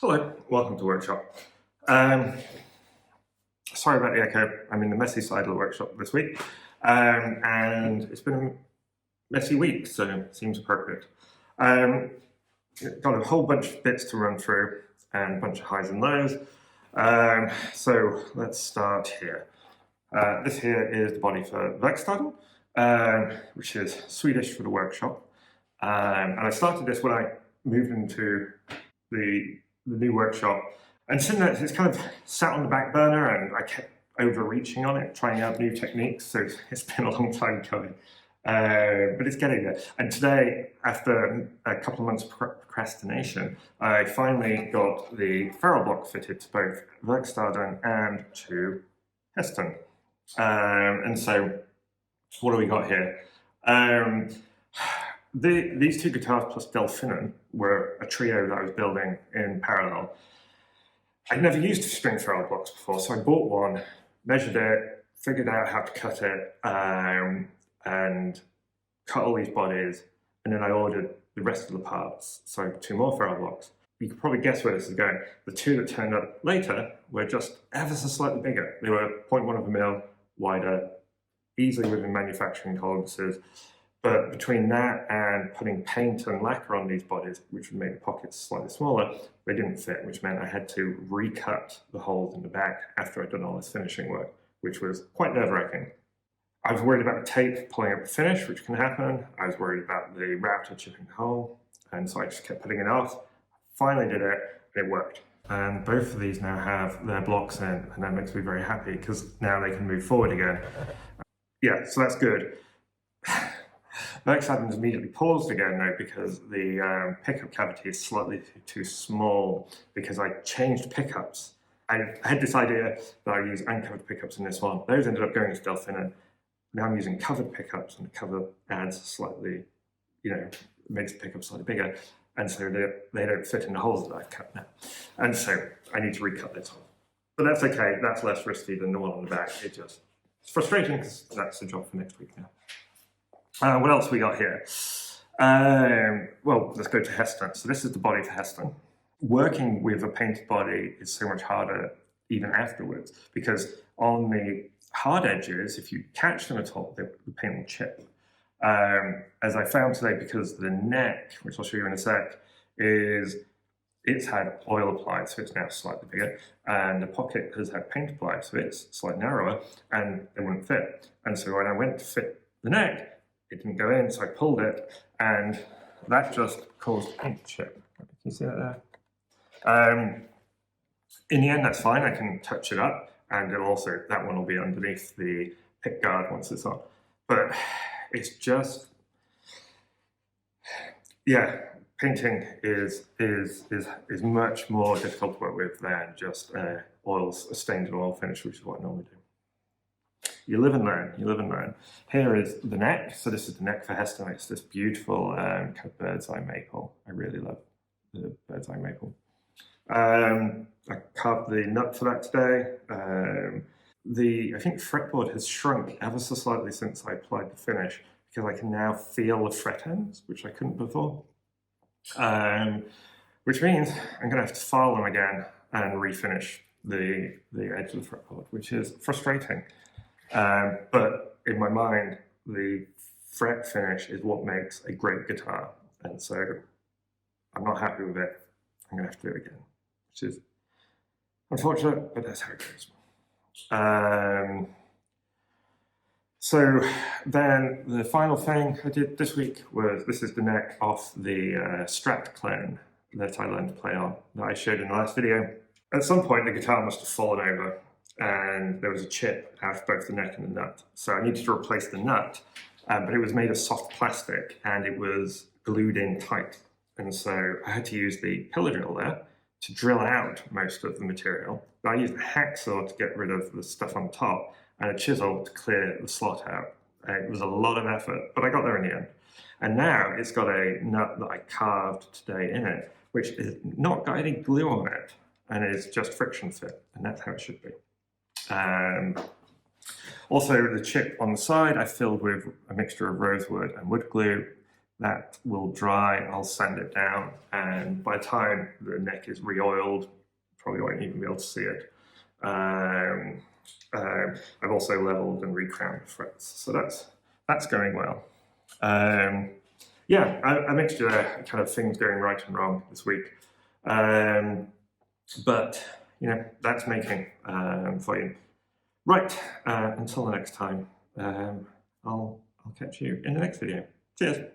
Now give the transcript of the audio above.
Hello, welcome to Workshop. Um, Sorry about the echo. I'm in the messy side of the workshop this week, and it's been a messy week, so it seems appropriate. Um, got a whole bunch of bits to run through and a bunch of highs and lows. So let's start here. This here is the body for Verkstaden, which is Swedish for the workshop. And I started this when I moved into the new workshop. And since then, it's kind of sat on the back burner and I kept overreaching on it, trying out new techniques. So it's been a long time coming, but it's getting there. And today, after a couple of months of procrastination, I finally got the ferrule block fitted to both Verkstaden and to Heston. And so what do we got here? These two guitars plus Delphinen were a trio that I was building in parallel. I'd never used string ferrule blocks before, so I bought one, measured it, figured out how to cut it, and cut all these bodies, and then I ordered the rest of the parts, so 2 more ferrule blocks. You could probably guess where this is going. The 2 that turned up later were just ever so slightly bigger. They were 0.1 of a mil wider, easily within manufacturing tolerances. But between that and putting paint and lacquer on these bodies, which would make the pockets slightly smaller, they didn't fit, which meant I had to recut the holes in the back after I'd done all this finishing work, which was quite nerve-wracking. I was worried about the tape pulling up the finish, which can happen. I was worried about the router chipping the hole, and so I just kept putting it off. Finally did it, and it worked. And both of these now have their blocks in, and that makes me very happy, because now they can move forward again. Yeah, so that's good. Verkstaden's immediately paused again though because the pickup cavity is slightly too small because I changed pickups. I had this idea that I would use uncovered pickups in this one. Those ended up going to Delphinen. Now I'm using covered pickups and the cover adds slightly, makes the pickup slightly bigger. And so they don't fit in the holes that I've cut now. And so I need to recut this one. But that's okay, that's less risky than the one on the back. It's frustrating because that's the job for next week now. What else we got here? Well, let's go to Heston. So this is the body for Heston. Working with a painted body is so much harder even afterwards because on the hard edges, if you catch them at all, the paint will chip. As I found today, because the neck, which I'll show you in a sec, it's had oil applied, so it's now slightly bigger, and the pocket has had paint applied, so it's slightly narrower, and it wouldn't fit. And so when I went to fit the neck, it didn't go in, so I pulled it, and that just caused paint to chip. Can you see that there? In the end, that's fine. I can touch it up, and that one will be underneath the pick guard once it's on. But it's just, yeah, painting is much more difficult to work with than just a stained in oil finish, which is what I normally do. You live and learn. Here is the neck. So this is the neck for Heston. It's this beautiful kind of bird's eye maple. I really love the bird's eye maple. I carved the nut for that today. I think fretboard has shrunk ever so slightly since I applied the finish because I can now feel the fret ends, which I couldn't before. Which means I'm going to have to file them again and refinish the edge of the fretboard, which is frustrating. But in my mind, the fret finish is what makes a great guitar. And so I'm not happy with it. I'm going to have to do it again, which is unfortunate, but that's how it goes. So then the final thing I did this week this is the neck off the Strat clone that I learned to play on, that I showed in the last video. At some point, the guitar must have fallen over, and there was a chip out of both the neck and the nut. So I needed to replace the nut, but it was made of soft plastic and it was glued in tight. And so I had to use the pillar drill there to drill out most of the material. But I used a hacksaw to get rid of the stuff on top and a chisel to clear the slot out. It was a lot of effort, but I got there in the end. And now it's got a nut that I carved today in it, which is not got any glue on it and is just friction fit, and that's how it should be. Also, the chip on the side I filled with a mixture of rosewood and wood glue. That will dry, I'll sand it down, and by the time the neck is re-oiled, probably won't even be able to see it. I've also leveled and recrowned the frets, so that's going well. Yeah, a mixture of kind of things going right and wrong this week, but you know, that's making for you. Right, until the next time, I'll catch you in the next video. Cheers.